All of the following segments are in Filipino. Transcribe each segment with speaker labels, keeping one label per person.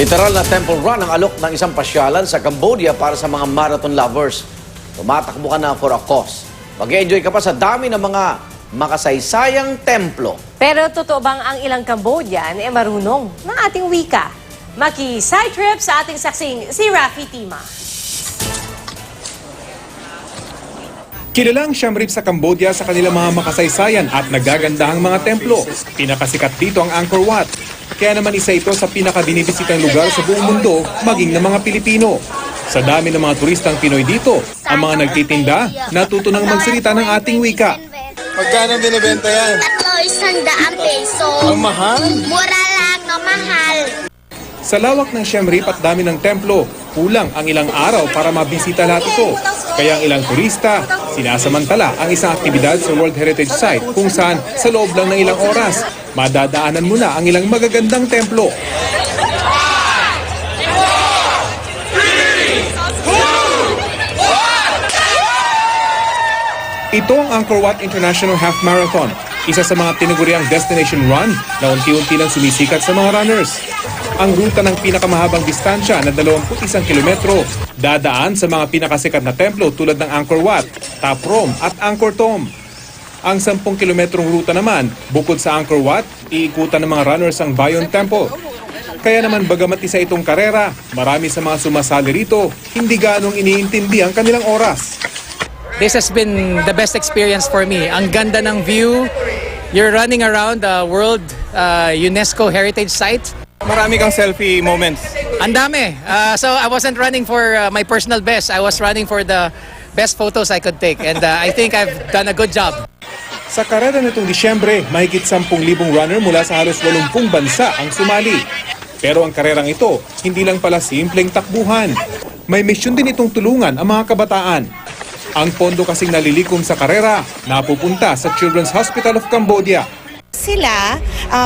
Speaker 1: Literal na temple run ang alok ng isang pasyalan sa Cambodia para sa mga marathon lovers. Tumatakbo ka na for a cause. Mag-enjoy ka pa sa dami ng mga makasaysayang templo.
Speaker 2: Pero totoo bang ang ilang Cambodian ay marunong ng ating wika? Maki-side trip sa ating saksing si Rafi Tima.
Speaker 3: Kilalang Siem Reap sa Cambodia sa kanilang mga makasaysayan at nagagandahang mga templo. Pinakasikat dito ang Angkor Wat. Kaya naman isa ito sa pinakabinibisitang lugar sa buong mundo, maging ng mga Pilipino. Sa dami ng mga turistang Pinoy dito, ang mga nagtitinda natuto ng magsalita ng ating wika.
Speaker 4: Magkano binibenta yan?
Speaker 5: 100 peso.
Speaker 4: Ang mahal.
Speaker 5: Mura lang, no mahal.
Speaker 3: Sa lawak ng Siem Reap at dami ng templo, kulang ang ilang araw para mabisita lahat ito. Kaya ang ilang turista, sinasamantala ang isang aktibidad sa World Heritage Site kung saan sa loob lang ng ilang oras, madadaanan mo na ang ilang magagandang templo. Ito ang Angkor Wat International Half Marathon, isa sa mga tinaguriang destination run na unti-unti lang sumisikat sa mga runners. Ang ruta ng pinakamahabang distansya na 21 kilometro, dadaan sa mga pinakasikat na templo tulad ng Angkor Wat, Ta Prohm at Angkor Thom. Ang 10 kilometrong ruta naman, bukod sa Angkor Wat, iikutan ng mga runners ang Bayon Temple. Kaya naman bagamat isa itong karera, marami sa mga sumasali rito, hindi ganong iniintindi ang kanilang oras.
Speaker 6: This has been the best experience for me. Ang ganda ng view. You're running around the World UNESCO Heritage Site.
Speaker 4: Marami kang selfie moments.
Speaker 6: Ang dami. So I wasn't running for my personal best. I was running for the best photos I could take. And I think I've done a good job.
Speaker 3: Sa karera nitong Disyembre, mahigit 10,000 runner mula sa halos 80 bansa ang sumali. Pero ang karerang ito, hindi lang pala simpleng takbuhan. May misyon din itong tulungan ang mga kabataan. Ang pondo kasing nalilikom sa karera, napupunta sa Children's Hospital of Cambodia.
Speaker 7: Sila,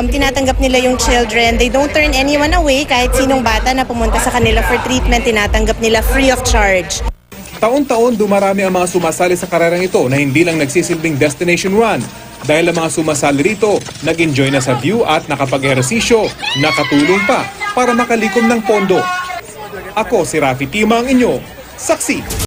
Speaker 7: tinatanggap nila yung children. They don't turn anyone away. Kahit sinong bata na pumunta sa kanila for treatment, tinatanggap nila free of charge.
Speaker 3: Taon-taon dumarami ang mga sumasali sa karerang ito na hindi lang nagsisilbing destination run. Dahil ang mga sumasali rito, nag-enjoy na sa view at nakapag-ehersisyo, nakatulong pa para makalikom ng pondo. Ako si Rafi Tima, ang inyo saksi.